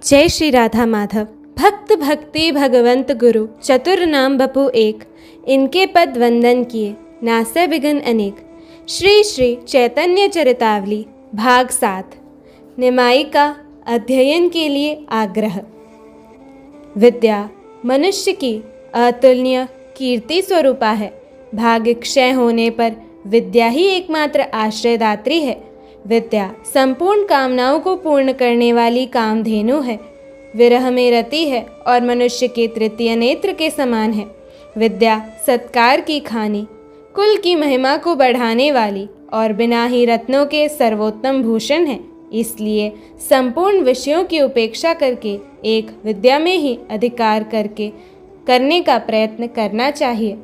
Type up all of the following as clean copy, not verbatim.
जय श्री राधा माधव। भक्त भक्ति भगवंत गुरु चतुर नाम बपू एक, इनके पद वंदन किए नासे विघ्न अनेक। श्री श्री चैतन्य चरितावली भाग 7। निमाई का अध्ययन के लिए आग्रह। विद्या मनुष्य की अतुलनीय कीर्ति स्वरूपा है। भाग्य क्षय होने पर विद्या ही एकमात्र आश्रयदात्री है। विद्या संपूर्ण कामनाओं को पूर्ण करने वाली कामधेनु है। विरह में रति है और मनुष्य के तृतीय नेत्र के समान है। विद्या सत्कार की खानी, कुल की महिमा को बढ़ाने वाली और बिना ही रत्नों के सर्वोत्तम भूषण है। इसलिए संपूर्ण विषयों की उपेक्षा करके एक विद्या में ही अधिकार करने का प्रयत्न करना चाहिए।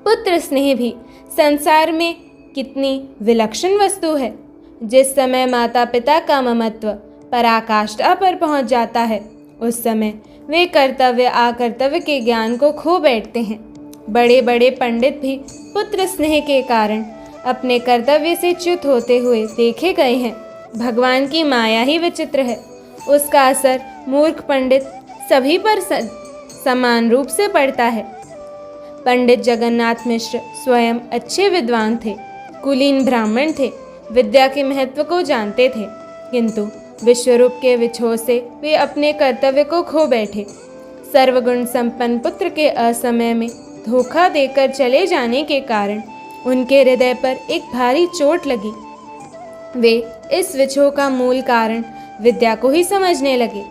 पुत्र स्नेह भी संसार में कितनी विलक्षण वस्तु है। जिस समय माता पिता का ममत्व पराकाष्ठा पर पहुंच जाता है, उस समय वे कर्तव्य अकर्तव्य के ज्ञान को खो बैठते हैं। बड़े बड़े पंडित भी पुत्र स्नेह के कारण अपने कर्तव्य से च्युत होते हुए देखे गए हैं। भगवान की माया ही विचित्र है। उसका असर मूर्ख पंडित सभी पर समान रूप से पड़ता है। पंडित जगन्नाथ मिश्र स्वयं अच्छे विद्वान थे, कुलीन ब्राह्मण थे, विद्या के महत्व को जानते थे, किंतु विश्वरूप के विछोह से वे अपने कर्तव्य को खो बैठे। सर्वगुण संपन्न पुत्र के असमय में धोखा देकर चले जाने के कारण उनके हृदय पर एक भारी चोट लगी। वे इस विछोह का मूल कारण विद्या को ही समझने लगे।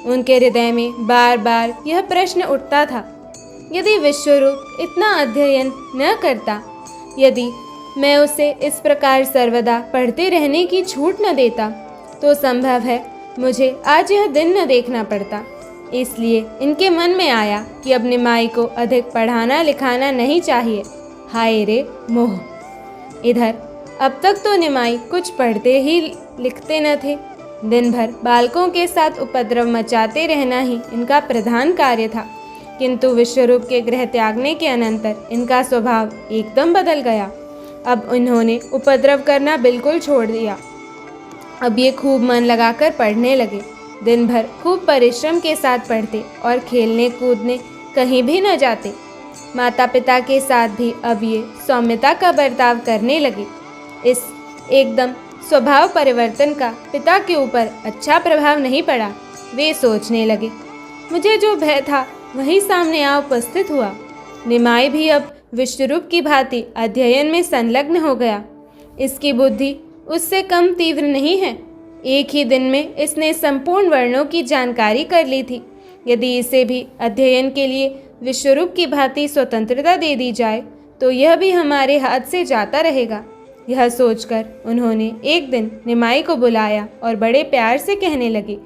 उनके हृदय में बार बार यह प्रश्न उठता था, यदि विश्वरूप इतना अध्ययन न करता, यदि मैं उसे इस प्रकार सर्वदा पढ़ते रहने की छूट न देता, तो संभव है मुझे आज यह दिन न देखना पड़ता। इसलिए इनके मन में आया कि अब निमाई को अधिक पढ़ाना लिखाना नहीं चाहिए। हाय रे मोह! इधर अब तक तो निमाई कुछ पढ़ते ही लिखते न थे। दिन भर बालकों के साथ उपद्रव मचाते रहना ही इनका प्रधान कार्य था, किंतु विश्वरूप के गृह त्यागने के अनंतर इनका स्वभाव एकदम बदल गया। अब इन्होंने उपद्रव करना बिल्कुल छोड़ दिया। अब ये खूब मन लगाकर पढ़ने लगे। दिन भर खूब परिश्रम के साथ पढ़ते और खेलने कूदने कहीं भी न जाते। माता पिता के साथ भी अब ये सौम्यता का बर्ताव करने लगे। इस एकदम स्वभाव परिवर्तन का पिता के ऊपर अच्छा प्रभाव नहीं पड़ा। वे सोचने लगे, मुझे जो भय था वही सामने आ उपस्थित हुआ। निमाई भी अब विश्वरूप की भांति अध्ययन में संलग्न हो गया। इसकी बुद्धि उससे कम तीव्र नहीं है। एक ही दिन में इसने संपूर्ण वर्णों की जानकारी कर ली थी। यदि इसे भी अध्ययन के लिए विश्वरूप की भांति स्वतंत्रता दे दी जाए, तो यह भी हमारे हाथ से जाता रहेगा। यह सोचकर उन्होंने एक दिन निमाई को बुलाया और बड़े प्यार से कहने लगे,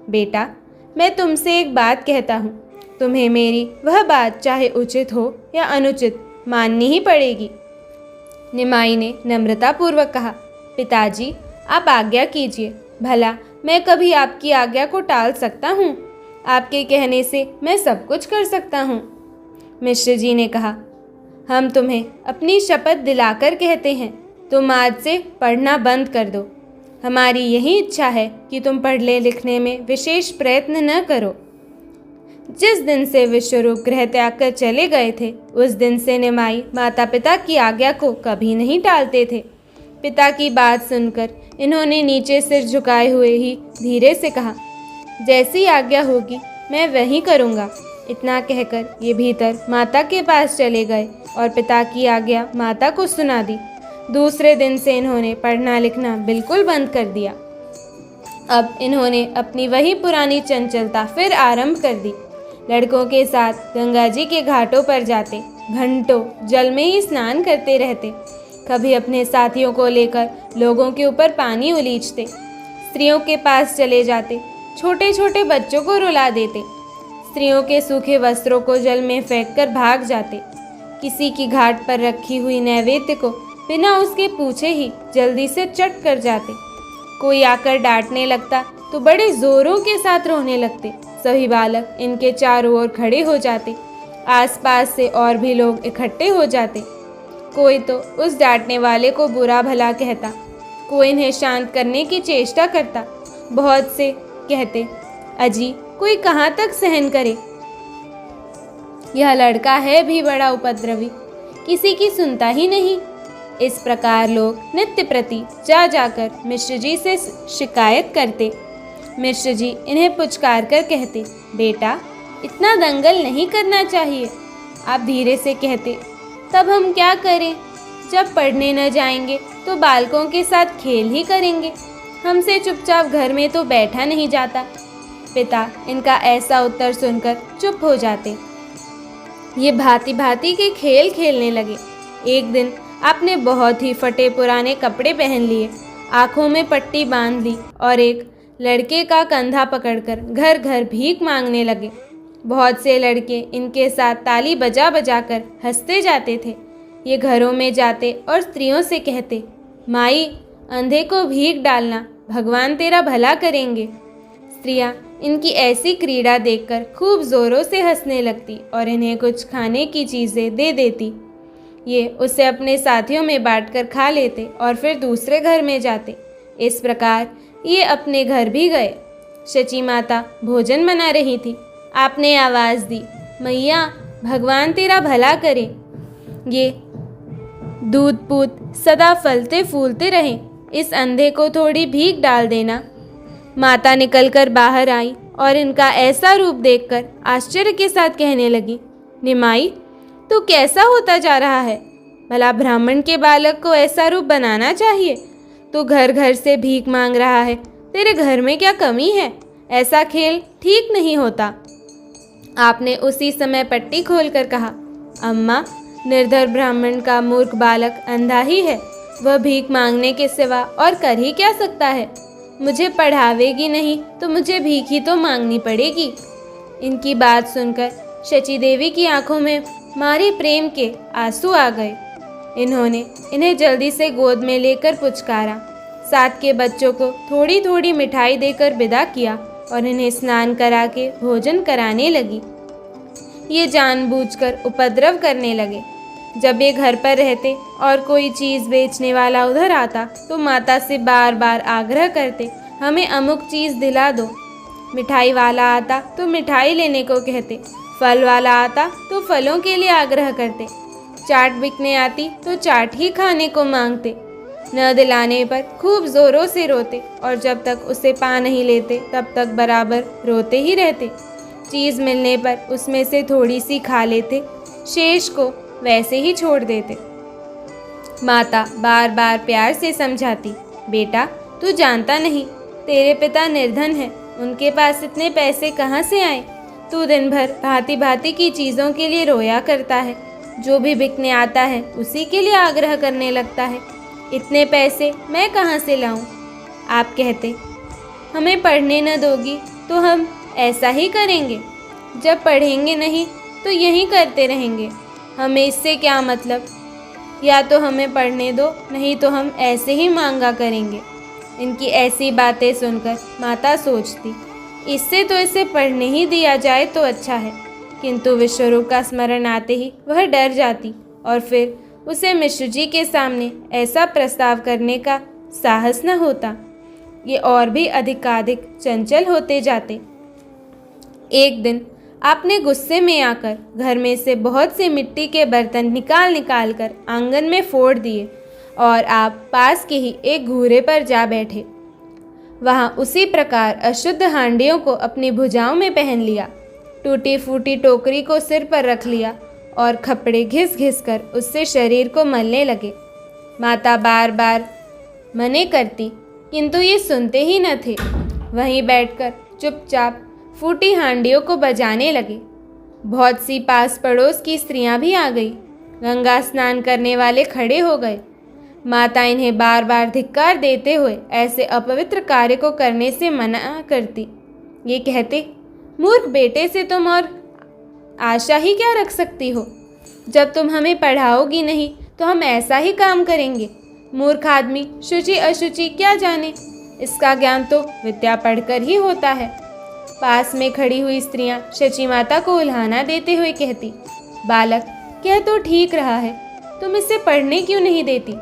बेटा, मैं तुमसे एक बात कहता हूँ। तुम्हें मेरी वह बात चाहे उचित हो या अनुचित माननी ही पड़ेगी। निमाई ने नम्रतापूर्वक कहा, पिताजी, आप आज्ञा कीजिए। भला मैं कभी आपकी आज्ञा को टाल सकता हूँ? आपके कहने से मैं सब कुछ कर सकता हूँ। मिश्र जी ने कहा, हम तुम्हें अपनी शपथ दिलाकर कहते हैं, तुम आज से पढ़ना बंद कर दो। हमारी यही इच्छा है कि तुम पढ़ने लिखने में विशेष प्रयत्न न करो। जिस दिन से विश्वरूप गृह त्याग कर चले गए थे, उस दिन से निमाई माता पिता की आज्ञा को कभी नहीं टालते थे। पिता की बात सुनकर इन्होंने नीचे सिर झुकाए हुए ही धीरे से कहा, जैसी आज्ञा होगी मैं वही करूँगा। इतना कहकर ये भीतर माता के पास चले गए और पिता की आज्ञा माता को सुना दी। दूसरे दिन से इन्होंने पढ़ना लिखना बिल्कुल बंद कर दिया। अब इन्होंने अपनी वही पुरानी चंचलता फिर आरंभ कर दी। लड़कों के साथ गंगा जी के घाटों पर जाते, घंटों जल में ही स्नान करते रहते। कभी अपने साथियों को लेकर लोगों के ऊपर पानी उलीचते। स्त्रियों के पास चले जाते, छोटे छोटे बच्चों को रुला देते। स्त्रियों के सूखे वस्त्रों को जल में फेंककर भाग जाते। किसी की घाट पर रखी हुई नैवेद्य को बिना उसके पूछे ही जल्दी से चट कर जाते। कोई आकर डांटने लगता तो बड़े जोरों के साथ रोने लगते। सभी बालक इनके चारों ओर खड़े हो जाते। आसपास से और भी लोग इकट्ठे हो जाते। कोई तो उस डांटने वाले को बुरा भला कहता, कोई इन्हें शांत करने की चेष्टा करता। बहुत से कहते, अजी कोई कहाँ तक सहन करे। यह लड़का है भी बड़ा उपद्रवी, किसी की सुनता ही नहीं। इस प्रकार लोग नित्य प्रति जा जाकर मिश्र जी से शिकायत करते। मिश्र जी इन्हें पुचकार कर कहते, बेटा इतना दंगल नहीं करना चाहिए। आप धीरे से कहते, तब हम क्या करें, जब पढ़ने न जाएंगे तो बालकों के साथ खेल ही करेंगे, हमसे चुपचाप घर में तो बैठा नहीं जाता। पिता इनका ऐसा उत्तर सुनकर चुप हो जाते। ये भांति भांति के खेल खेलने लगे। एक दिन आपने बहुत ही फटे पुराने कपड़े पहन लिए, आँखों में पट्टी बांध ली और एक लड़के का कंधा पकड़कर घर घर भीख मांगने लगे। बहुत से लड़के इनके साथ ताली बजा बजा कर हंसते जाते थे। ये घरों में जाते और स्त्रियों से कहते, माई अंधे को भीख डालना, भगवान तेरा भला करेंगे। स्त्रियां इनकी ऐसी क्रीड़ा देखकर खूब ज़ोरों से हंसने लगती और इन्हें कुछ खाने की चीज़ें दे देती। ये उसे अपने साथियों में बांटकर खा लेते और फिर दूसरे घर में जाते। इस प्रकार ये अपने घर भी गए। शची माता भोजन बना रही थी। आपने आवाज़ दी, मैया भगवान तेरा भला करे, ये दूध पूत सदा फलते फूलते रहें, इस अंधे को थोड़ी भीख डाल देना। माता निकलकर बाहर आई और इनका ऐसा रूप देखकर आश्चर्य के साथ कहने लगी, निमाई तू कैसा होता जा रहा है, भला ब्राह्मण के बालक को ऐसा रूप बनाना चाहिए। तू घर घर से भीख मांग रहा है, तेरे घर में क्या कमी है, ऐसा खेल ठीक नहीं होता। आपने उसी समय पट्टी खोलकर कहा, अम्मा निर्धर ब्राह्मण का मूर्ख बालक अंधा ही है, वह भीख मांगने के सिवा और कर ही क्या सकता है। मुझे पढ़ावेगी नहीं तो मुझे भीख ही तो मांगनी पड़ेगी। इनकी बात सुनकर शची देवी की आंखों में मारे प्रेम के आंसू आ गए। इन्होंने इन्हें जल्दी से गोद में लेकर पुचकारा, साथ के बच्चों को थोड़ी थोड़ी मिठाई देकर विदा किया और इन्हें स्नान करा के भोजन कराने लगी। ये जानबूझकर उपद्रव करने लगे। जब ये घर पर रहते और कोई चीज़ बेचने वाला उधर आता तो माता से बार बार आग्रह करते, हमें अमुक चीज़ दिला दो। मिठाई वाला आता तो मिठाई लेने को कहते, फल वाला आता तो फलों के लिए आग्रह करते, चाट बिकने आती तो चाट ही खाने को मांगते। न दिलाने पर खूब ज़ोरों से रोते और जब तक उसे पा नहीं लेते तब तक बराबर रोते ही रहते। चीज़ मिलने पर उसमें से थोड़ी सी खा लेते, शेष को वैसे ही छोड़ देते। माता बार बार प्यार से समझाती, बेटा तू जानता नहीं, तेरे पिता निर्धन हैं, उनके पास इतने पैसे कहाँ से आए। तू दिन भर भांति भांति की चीज़ों के लिए रोया करता है, जो भी बिकने आता है उसी के लिए आग्रह करने लगता है। इतने पैसे मैं कहाँ से लाऊं? आप कहते, हमें पढ़ने न दोगी तो हम ऐसा ही करेंगे, जब पढ़ेंगे नहीं तो यही करते रहेंगे, हमें इससे क्या मतलब। या तो हमें पढ़ने दो, नहीं तो हम ऐसे ही मांगा करेंगे। इनकी ऐसी बातें सुनकर माता सोचती, इससे तो इसे पढ़ने ही दिया जाए तो अच्छा है। किंतु विश्वरूप का स्मरण आते ही वह डर जाती और फिर उसे मिश्र जी के सामने ऐसा प्रस्ताव करने का साहस न होता। ये और भी अधिकाधिक चंचल होते जाते। एक दिन आपने गुस्से में आकर घर में से बहुत से मिट्टी के बर्तन निकाल निकाल कर आंगन में फोड़ दिए और आप पास के ही एक घूरे पर जा बैठे। वहाँ उसी प्रकार अशुद्ध हांडियों को अपनी भुजाओं में पहन लिया, टूटी फूटी टोकरी को सिर पर रख लिया और खपड़े घिस घिस कर उससे शरीर को मलने लगे। माता बार बार मने करती किंतु ये सुनते ही न थे। वहीं बैठकर चुपचाप फूटी हांडियों को बजाने लगे। बहुत सी पास पड़ोस की स्त्रियां भी आ गई। गंगा स्नान करने वाले खड़े हो गए। माता इन्हें बार बार धिक्कार देते हुए ऐसे अपवित्र कार्य को करने से मना करती। ये कहते, मूर्ख बेटे से तुम और आशा ही क्या रख सकती हो। जब तुम हमें पढ़ाओगी नहीं तो हम ऐसा ही काम करेंगे। मूर्ख आदमी शुचि अशुचि क्या जाने, इसका ज्ञान तो विद्या पढ़कर ही होता है। पास में खड़ी हुई स्त्रियां शची माता को उल्हाना देते हुए कहती, बालक कह तो ठीक रहा है, तुम इसे पढ़ने क्यों नहीं देती।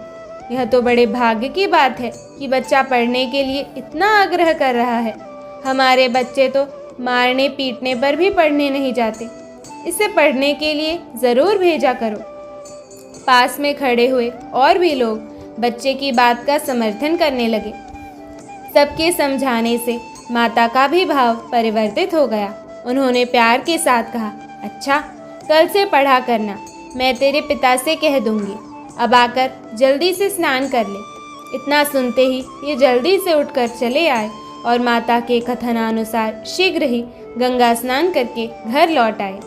यह तो बड़े भाग्य की बात है कि बच्चा पढ़ने के लिए इतना आग्रह कर रहा है। हमारे बच्चे तो मारने पीटने पर भी पढ़ने नहीं जाते। इसे पढ़ने के लिए ज़रूर भेजा करो। पास में खड़े हुए और भी लोग बच्चे की बात का समर्थन करने लगे। सबके समझाने से माता का भी भाव परिवर्तित हो गया। उन्होंने प्यार के साथ कहा, अच्छा, कल से पढ़ा करना, मैं तेरे पिता से कह दूंगी। अब आकर जल्दी से स्नान कर ले। इतना सुनते ही ये जल्दी से उठकर चले आए और माता के कथनानुसार शीघ्र ही गंगा स्नान करके घर लौट आए।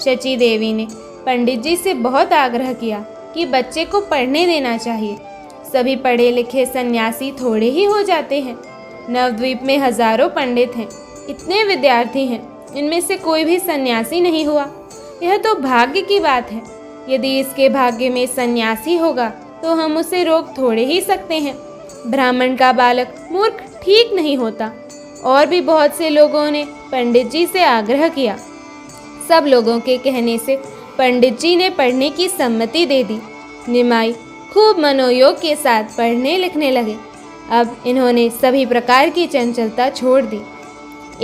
शची देवी ने पंडित जी से बहुत आग्रह किया कि बच्चे को पढ़ने देना चाहिए। सभी पढ़े लिखे सन्यासी थोड़े ही हो जाते हैं। नवद्वीप में हजारों पंडित हैं, इतने विद्यार्थी हैं, इनमें से कोई भी सन्यासी नहीं हुआ। यह तो भाग्य की बात है। यदि इसके भाग्य में सन्यासी होगा तो हम उसे रोक थोड़े ही सकते हैं। ब्राह्मण का बालक मूर्ख ठीक नहीं होता। और भी बहुत से लोगों ने पंडित जी से आग्रह किया। सब लोगों के कहने से पंडित जी ने पढ़ने की सम्मति दे दी। निमाई खूब मनोयोग के साथ पढ़ने लिखने लगे। अब इन्होंने सभी प्रकार की चंचलता छोड़ दी।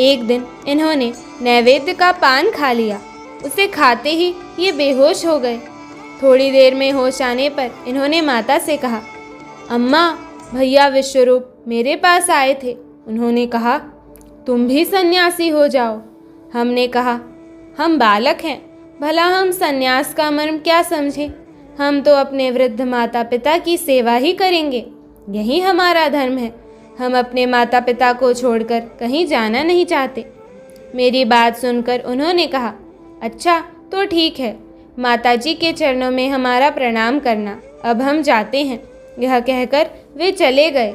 एक दिन इन्होंने नैवेद्य का पान खा लिया। उसे खाते ही ये बेहोश हो गए। थोड़ी देर में होश आने पर इन्होंने माता से कहा, अम्मा, भैया विश्वरूप मेरे पास आए थे। उन्होंने कहा, तुम भी सन्यासी हो जाओ। हमने कहा, हम बालक हैं, भला हम सन्यास का मर्म क्या समझें। हम तो अपने वृद्ध माता पिता की सेवा ही करेंगे, यही हमारा धर्म है। हम अपने माता पिता को छोड़कर कहीं जाना नहीं चाहते। मेरी बात सुनकर उन्होंने कहा, अच्छा तो ठीक है, माताजी के चरणों में हमारा प्रणाम करना, अब हम जाते हैं। यह कहकर वे चले गए।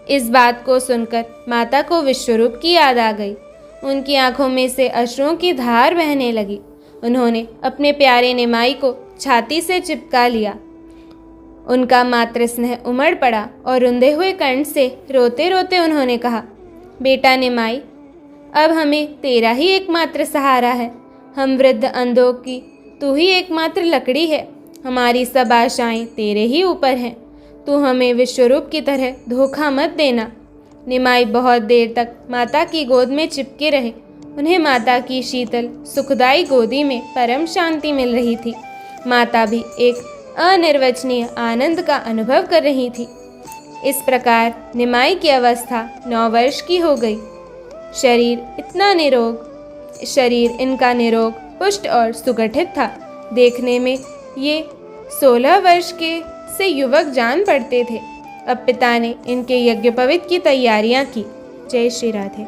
इस बात को सुनकर माता को विश्वरूप की याद आ गई। उनकी आंखों में से अश्रुओं की धार बहने लगी। उन्होंने अपने प्यारे निमाई को छाती से चिपका लिया। उनका मातृ स्नेह उमड़ पड़ा और रुंधे हुए कंठ से रोते रोते उन्होंने कहा, बेटा निमाई, अब हमें तेरा ही एकमात्र सहारा है। हम वृद्ध अंधों की तू ही एकमात्र लकड़ी है। हमारी सब आशाएं तेरे ही ऊपर हैं। तू हमें विश्वरूप की तरह धोखा मत देना। निमाई बहुत देर तक माता की गोद में चिपके रहे। उन्हें माता की शीतल सुखदाई गोदी में परम शांति मिल रही थी। माता भी एक अनिर्वचनीय आनंद का अनुभव कर रही थी। इस प्रकार निमाई की अवस्था 9 वर्ष की हो गई। शरीर इनका निरोग, पुष्ट और सुगठित था। देखने में ये 16 वर्ष के से युवक जान पड़ते थे। अब पिता ने इनके यज्ञोपवीत की तैयारियां की। जय श्री राधे।